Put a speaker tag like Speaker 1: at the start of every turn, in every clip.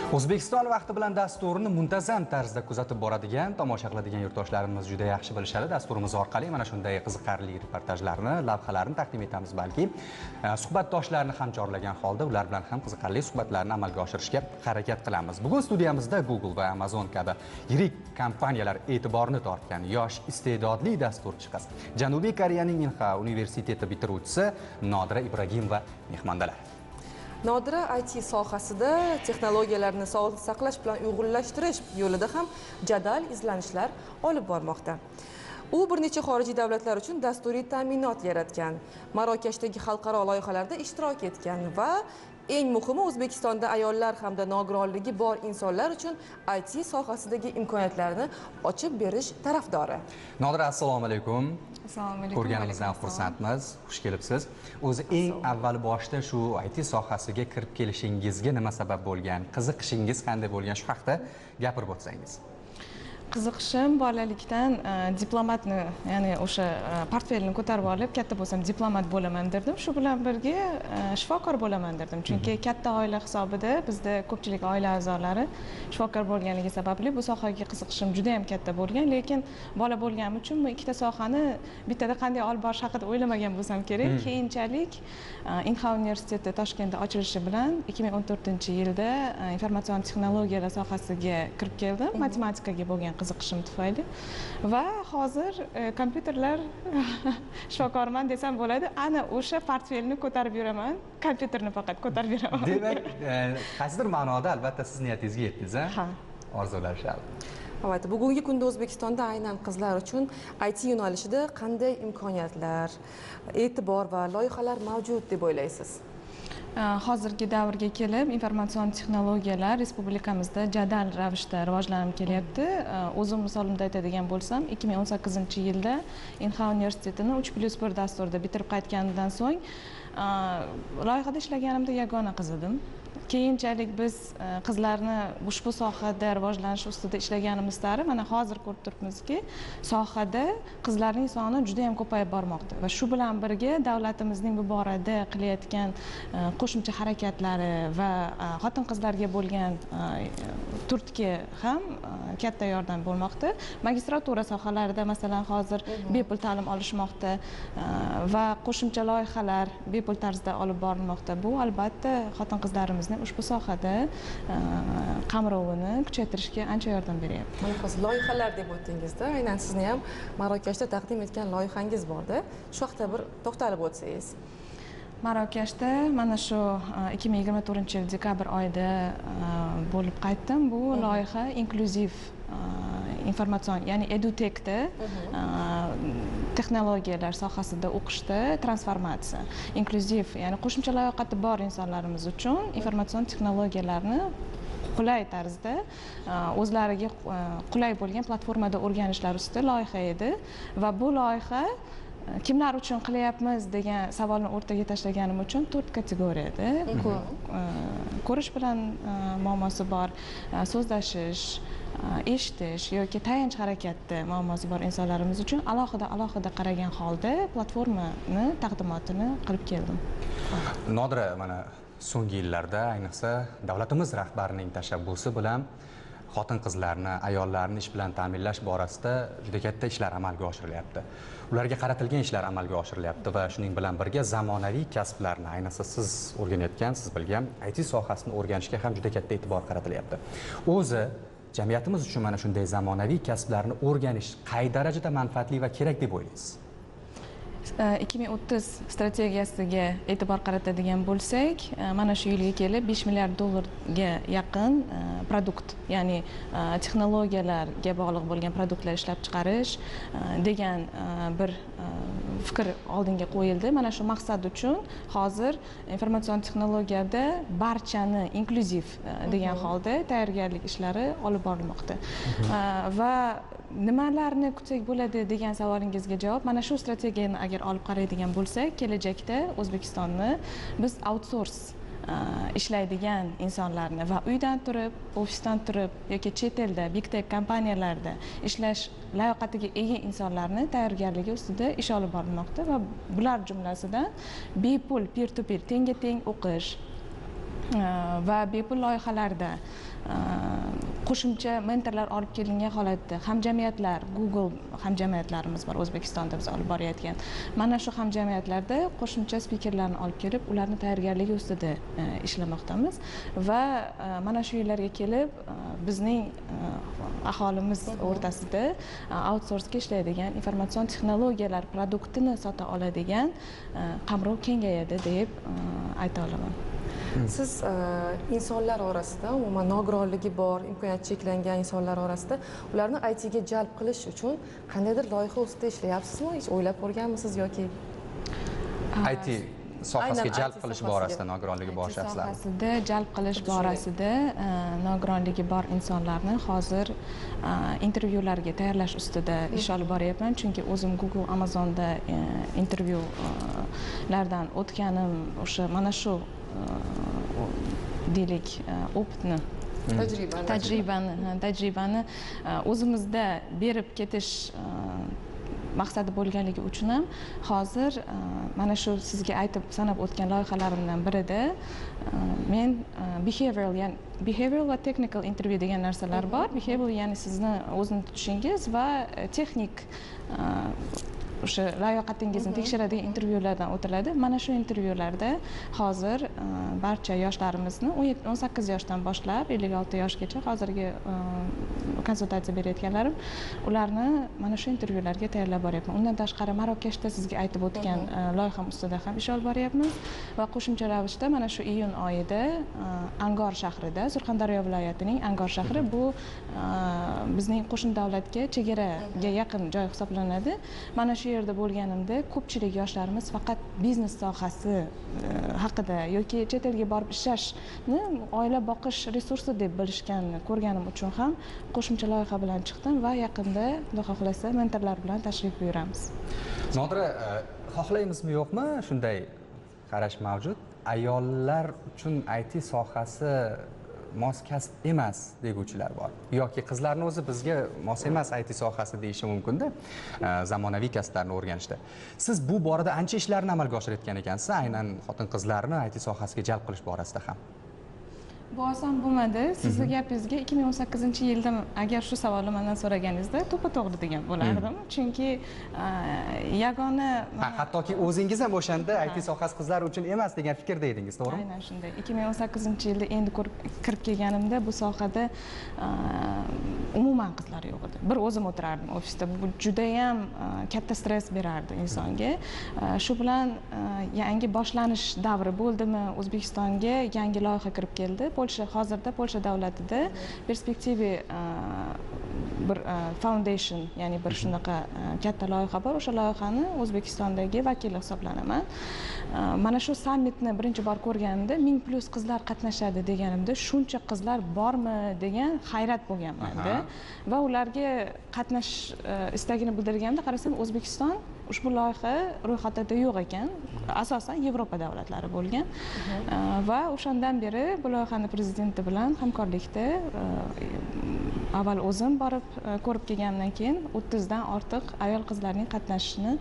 Speaker 1: O'zbekiston vaqti bilan dasturini muntazam tarzda kuzatib boradigan, tomosha qiladigan yurtdoshlarimiz juda yaxshi bilishadi. Dasturimiz orqali mana shunday qiziqarli reportajlarni, lavhalarni taqdim etamiz, balki suhbatdoshlarni ham chorlagan holda ular bilan ham qiziqarli suhbatlarni amalga oshirishga harakat qilamiz. Bugun studiyamizda Google va Amazon kabi yirik kompaniyalar e'tiborini tortgan yosh iste'dodli dasturchi qiz, Janubiy Koreyaning Inha universiteti bitiruvchisi Nodira Ibragimova mehmondalar.
Speaker 2: Nodira IT sohasida texnologiyalarni sog'liqni saqlash bilan uyg'unlashtirish yo'lida ham jadal izlanishlar olib bormoqda. U bir necha xorijiy davlatlar uchun dasturiy ta'minot yaratgan, Marokashdagi xalqaro loyihalarda ishtirok etgan va eng muhimi O'zbekistonda ayollar hamda nogironligi bor insonlar uchun IT sohasidagi imkoniyatlarni ochib berish tarafdori.
Speaker 1: Nodira, assalomu alaykum.
Speaker 2: Assalomu alaykum.
Speaker 1: Ko'rganimizdan xursandmiz. Xush kelibsiz. O'zi eng avval boshda shu IT sohasiga kirib kelishingizga nima sabab bo'lgan, qiziqishingiz qanday bo'lgan, shu haqida gapirib o'tsangiz.
Speaker 3: Qiziqishim bolalikdan diplomatni, ya'ni o'sha portfelni ko'tarib olib, katta bo'lsam diplomat bo'laman derdim. Shu bilan birga shifokor bo'laman derdim. Chunki katta oila hisobida bizda ko'pchilik oila a'zolari shifokor bo'lganligi sababli bu sohaga qiziqishim juda ham katta bo'lgan, lekin bola bo'lganim uchun bu ikkita sohani bittada qanday olib borish haqida o'ylamagan bo'lsam kerak. Keyinchalik Inha universiteti Toshkentda ochilishi bilan 2014-yilda informatsion texnologiyalar sohasiga kirib keldim, matematikaga bo'lgan qiziqishim tufayli va hozir kompyuterlar shifokorman desam bo'ladi. Ana o'sha portfelni ko'tarib yuraman, kompyuterni faqat ko'tarib yuraman.
Speaker 1: Demak, qaysidir ma'noda albatta siz niyatingizga yetdingiz, ha? Orzulashadi.
Speaker 2: Albatta, bugungi kunda O'zbekistonda aynan qizlar uchun IT yo'nalishida qanday imkoniyatlar, e'tibor va loyihalar mavjud deb o'ylaysiz?
Speaker 3: Hozirgi davrga kelib informatsion texnologiyalar respublikamizda jadal ravishda rivojlanib kelyapti. O'zim misolimda aytadigan bo'lsam, 2018-yilda Inha universitetini 3+1 dasturida bitirib qaytganimdan so'ng loyihada ishlaganimda yagona qiz edim. Keyinchalik biz qizlarni ushbu sohada rivojlanish ustida ishlaganimiz sari mana hozir ko'rib turibmizki, sohada qizlarning soni juda ham ko'payib bormoqda va shu bilan birga davlatimizning bu borada qilayotgan qo'shimcha harakatlari va xotin-qizlarga bo'lgan turtki ham katta yordam bo'lmoqda. Magistratura sohalarida masalan hozir bepul ta'lim olishmoqda va qo'shimcha loyihalar bepul tarzda olib borilmoqda. Bu albatta xotin-qizlarimizni ushbu sohada qamrovini kuchaytirishga ancha yordam beryapti.
Speaker 2: Mana hozir loyihalar deb o'tdingizda, aynan sizni ham Marokashda taqdim etgan loyihangiz bor-da. Shu haqida bir to'xtalib o'tsangiz.
Speaker 3: Marokashda mana shu 2024-yil dekabr oyida bo'lib qaytdim. Bu loyiha inklyuziv informatsion, ya'ni edutechda texnologiyalar sohasida o'qishda transformatsiya, inklyuziv, ya'ni qo'shimcha layoqati bor insonlarimiz uchun informatsion texnologiyalarni qulay tarzda o'zlariga qulay bo'lgan platformada o'rganishlar ustida loyiha edi va bu loyiha kimlar uchun qilyapmiz degan savolni o'rtaga tashlaganim uchun 4 kategoriyada ko'rish bilan muammosi bor, so'zlashish, eshitish yoki tayanch harakatda muammosi bor insonlarimiz uchun alohida qaragan holda platformani taqdimotini qilib keldim.
Speaker 1: Nodira, mana so'nggi yillarda ayniqsa davlatimiz rahbarining tashabbusi bilan xotin-qizlarni, ayollarni ish bilan ta'minlash borasida juda katta ishlar amalga oshirilyapti. Ularga qaratilgan ishlar amalga oshirilyapti va shuning bilan birga zamonaviy kasblarni, ayniqsa siz o'rganayotgan, siz bilgan IT sohasini o'rganishga ham juda katta e'tibor qaratilyapti. O'zi jamiyatimiz uchun mana shunday zamonaviy kasblarni o'rganish qay darajada manfaatli va kerak deb o'ylaysiz?
Speaker 3: 2030 strategiyasiga e'tibor qaratadigan bo'lsak, mana shu yilga kelib 5 milliard dollarga yaqin produkt, ya'ni texnologiyalarga bog'liq bo'lgan produktlar ishlab chiqarish degan bir fikr oldinga qo'yildi. Mana shu maqsad uchun hozir informatsion texnologiyada barchani inklyuziv degan holda tayyorgarlik ishlari olib borilmoqda. Va nimalarni kutsak bo'ladi degan savolingizga javob, mana shu strategiyani agar olib qaraydigan bo'lsak, kelajakda O'zbekistonni biz outsource ishlaydigan insonlarni va uydan turib, ofisdan turib yoki chet elda big tech kompaniyalarda ishlash layoqatiga ega insonlarni tayyorgarligi ustida ish olib borilmoqda va bular jumlasidan bepul peer to peer, tengga teng o'qish, va bepul loyihalarda qo'shimcha mentorlar olib kelingan holatda hamjamiyatlar, Google hamjamiyatlarimiz bor O'zbekistonda biz olib borayotgan. Mana shu hamjamiyatlarda qo'shimcha spikerlarni olib kelib, ularni tayyorgarligi ustida ishlamoqdamiz va mana shu yillarga kelib bizning aholimiz o'rtasida outsourcega ishlaydigan informatsion texnologiyalar produktini sota oladigan qamrov kengayadi deb ayta olaman.
Speaker 2: Siz insonlar orasida, umuman nogironligi bor, imkoniyati cheklangan insonlar orasida ularni ITga jalb qilish uchun qandaydir loyiha ustida ishlayapsizmi? Hech o'ylab ko'rganmisiz yoki
Speaker 1: IT sohasiga jalb qilish borasida nogironligi bor shaxslarni
Speaker 3: sohasida jalb qilish borasida nogironligi bor insonlarni hozir intervyularga tayyorlash ustida ish olib boryapman, chunki o'zim Google, Amazonda intervyulardan o'tganim o'sha mana shu deylik opitni tajribani o'zimizda berib ketish maqsadi bo'lganligi uchun ham hozir mana shu sizga aytib sanab o'tgan loyihalarimdan birida men behavioral va technical interview degan narsalar bor. Behavioral ya'ni sizni o'zini tutishingiz va texnik o'sha layoqatingizni tekshiradigan intervyulardan o'tiladi. Mana shu intervyularda hozir barcha yoshlarimizni 18 yoshdan boshlab 56 yoshgacha hozirgi konsultatsiya berayotganlarim ularni mana shu intervyularga tayyorlab boryapman. Undan tashqari Marokashda sizga aytib o'tgan loyiham ustida ham ish olib boryapmiz va qo'shimcha ravishda mana shu iyun oyida Angor shahrida, Surxondaryo viloyatining Angor shahri bu bizning qo'shni davlatga, chegaraga yaqin joy hisoblanadi. Mana shu yerda bo'lganimda ko'pchilik yoshlarimiz faqat biznes sohasi haqida yoki chet elga borib ishlashni oila boqish resursi deb bilishganini ko'rganim uchun ham qo'shimcha loyiha bilan chiqdim va yaqinda Xudo xohlasa mentorlar bilan tashrif buyuramiz.
Speaker 1: Nodira, xohlaymizmi yo'qmi shunday qarash mavjud? Ayollar uchun IT sohasi mos kasb emas deguvchilar bor yoki qizlarni o'zi bizga mos emas IT sohasi deyishi mumkin-da zamonaviy kasblarni o'rganishda. Siz bu borada ancha ishlarni amalga oshirayotgan ekansiz, aynan xotin-qizlarni IT sohasiga jalb qilish borasida ham.
Speaker 3: Bu oson bo'lmadi. Sizni gapingizga 2018-yilda agar shu savolni mendan so'raganingizda to'g'ri degan bo'lardim. Chunki yagona
Speaker 1: hattoki o'zingiz ham o'shanda IT sohasi qizlar uchun emas degan fikrda edingiz, to'g'rimi?
Speaker 3: Aynan shunday. 2018-yilda endi kirib kelganimda bu sohada umuman qizlar yo'q edi. Bir o'zim o'tirardim ofisda. Bu juda ham katta stress berardi insonga. Shu bilan yangi boshlanish davri bo'ldimi, O'zbekistonga yangi loyiha kirib keldi. Hozirda Polsha davlatida perspektivi bir foundation, ya'ni bir shunaqa katta loyiha bor. O'sha loyihani O'zbekistondagi vakili hisoblanaman. Mana shu sammitni birinchi bor ko'rganimda 1000+ qizlar qatnashadi deganimda, shuncha qizlar bormi degan hayrat bo'lganman-da va ularga qatnashish istagini bildirganimda qarasam O'zbekiston ushbu loyiha ro'yxatida yo'q ekan. Asosan Yevropa davlatlari bo'lgan. Va o'shandan beri bu loyihani prezidenti bilan hamkorlikda avval o'zim borib ko'rib kelgandan keyin 30 dan ortiq ayol qizlarning qatnashishini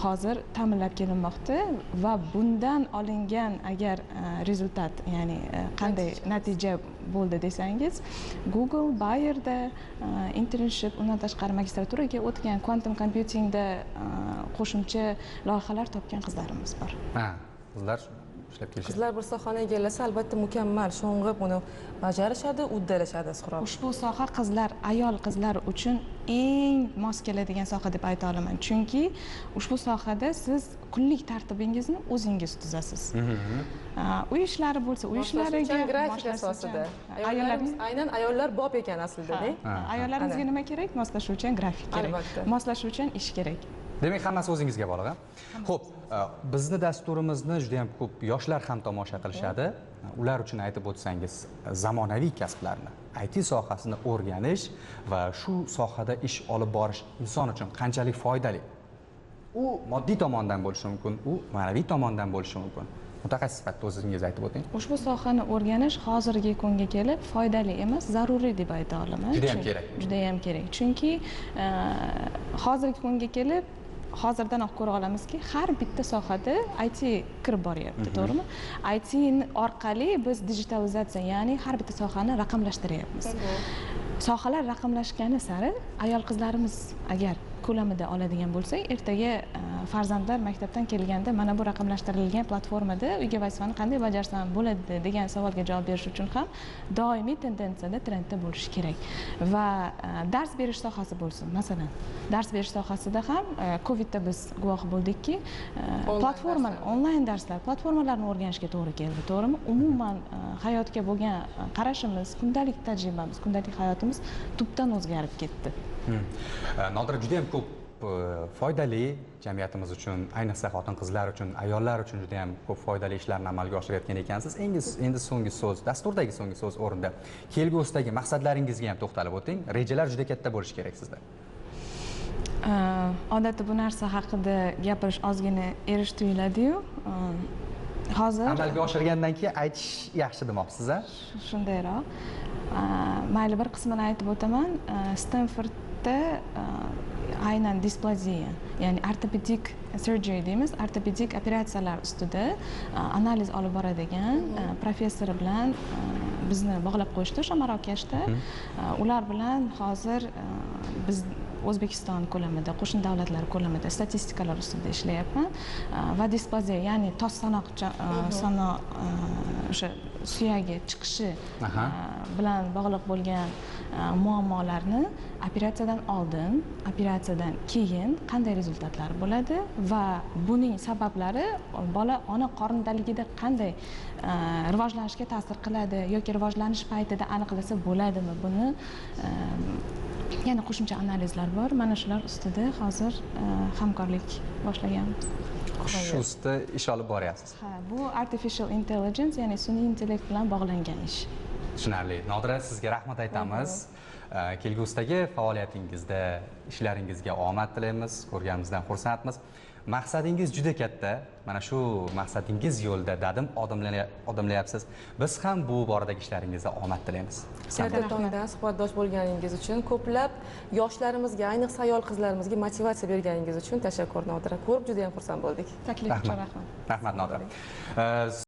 Speaker 3: hozir ta'minlab kelinmoqda va bundan olingan agar rezultat, ya'ni qanday natija bo'ldi desangiz, Google, Bayerda internship, undan tashqari magistraturaga o'tgan quantum computingda qo'shimcha loyihalar topgan qizlarimiz bor.
Speaker 1: Qizlar ishlab kelishadi.
Speaker 2: Qizlar bir sohani egallasa, albatta mukammal, sho'ng'ib uni bajarishadi, uddalashadi asqaror.
Speaker 3: Ushbu soha ayol qizlar uchun eng mos keladigan soha deb ayta olaman. Chunki ushbu sohada siz kunlik tartibingizni o'zingiz tuzasiz. Uy ishlari bo'lsa, uy ishlariga
Speaker 2: grafik asosida. Aynan ayollar bop ekan aslida-da.
Speaker 3: Ayollarimizga nima kerak? Moslashuvchan grafik kerak. Moslashuvchan ish kerak.
Speaker 1: Demak, hammasi o'zingizga bog'liq. Xo'p, bizni dasturimizni juda ham ko'p yoshlar ham tomosha qilishadi. Ular uchun aytib o'tsangiz, zamonaviy kasblarni, IT sohasini o'rganish va shu sohada ish olib borish inson uchun qanchalik foydali? U moddiy tomondan bo'lishi mumkin, u ma'naviy tomondan bo'lishi mumkin. Mutaxassis sifatida o'zingiz aytib o'ting.
Speaker 3: Ushbu sohani o'rganish hozirgi kunga kelib foydali emas, zaruriy deb ayta olaman.
Speaker 1: Juda ham kerak.
Speaker 3: Juda ham kerak. Chunki hozirgi kunga kelib hozirdan ko'ra olamizki, har bitta sohada IT kirib boryapti, to'g'rimi? IT orqali biz digitalizatsiya, ya'ni har bitta sohani raqamlashtiryapmiz. Sohalar raqamlashgani sari ayol qizlarimiz agar ko'lamida oladigan bo'lsak, ertaga farzandlar maktabdan kelganda mana bu raqamlashtirilgan platformada uyga vazifani qanday bajarsam bo'ladi degan savolga javob berish uchun ham doimiy tendensiyada, trendda bo'lishi kerak. Va dars berish sohasi bo'lsin. Masalan, dars berish sohasida ham Covidda biz guvoh bo'ldikki, platforma, onlayn darslar, platformalarni o'rganishga to'g'ri keldi, to'g'rimi? Umuman hayotga bo'lgan qarashimiz, kundalik tajribamiz, kundalik hayotimiz tubdan o'zgarib ketdi.
Speaker 1: Nodira, juda ham ko'p foydali, jamiyatimiz uchun, ayniqsa xotin-qizlar uchun, ayollar uchun juda ham ko'p foydali ishlarni amalga oshirayotgan ekansiz. Endi so'nggi so'z, dasturdagi so'nggi so'z o'rinda kelgusidagi maqsadlaringizga ham to'xtalib o'ting. Rejalar juda katta bo'lishi kerak sizda.
Speaker 3: Odatda bu narsa haqida gapirish ozgina erish tuyuladi-yu. Hozir
Speaker 1: amalga oshirgandan keyin aytish yaxshi demoqsiz-a?
Speaker 3: Shundayroq. Mayli bir qismini aytib o'taman. Stanfordda aynan displaziya, ya'ni ortopedik surgery deymiz, ortopedik operatsiyalar ustida analiz olib boradigan professor bilan bizni bog'lab qo'yishdi o'sha Marokashda. Ular bilan hozir biz O'zbekiston ko'lamida, qo'shni davlatlar ko'lamida statistikalar ustida ishlayapman va displaziya, ya'ni tos o'sha suyagi chiqishi bilan bog'liq bo'lgan muammolarni operatsiyadan oldin, operatsiyadan keyin qanday rezultatlar bo'ladi va buning sabablari bola ona qornidaligida qanday rivojlanishga ta'sir qiladi yoki rivojlanish paytida aniqlasa bo'ladimi, buni yana qo'shimcha analizlar bor. Mana shular ustida hozir hamkorlik boshlaganmiz.
Speaker 1: Shu ustida ish olib boryapsiz.
Speaker 3: Ha, bu artificial intelligence, ya'ni sun'iy intellekt bilan bog'langan ish.
Speaker 1: Tushunarli. Nodira, sizga rahmat aytamiz. Kelgusidagi faoliyatingizda, ishlaringizga omad tilaymiz. Ko'rganimizdan xursandmiz. Maqsadingiz juda katta. Mana shu maqsadingiz yo'lida dadim odimlayapsiz. Biz ham bu boradagi ishlaringizga omad tilaymiz.
Speaker 2: Ertatondan suhbatdosh bo'lganingiz uchun, ko'plab yoshlarimizga, ayniqsa ayol qizlarimizga motivatsiya berganingiz uchun tashakkur Nodira. Ko'rib juda ham xursand bo'ldik.
Speaker 3: Taklif uchun rahmat.
Speaker 1: Rahmat Nodira.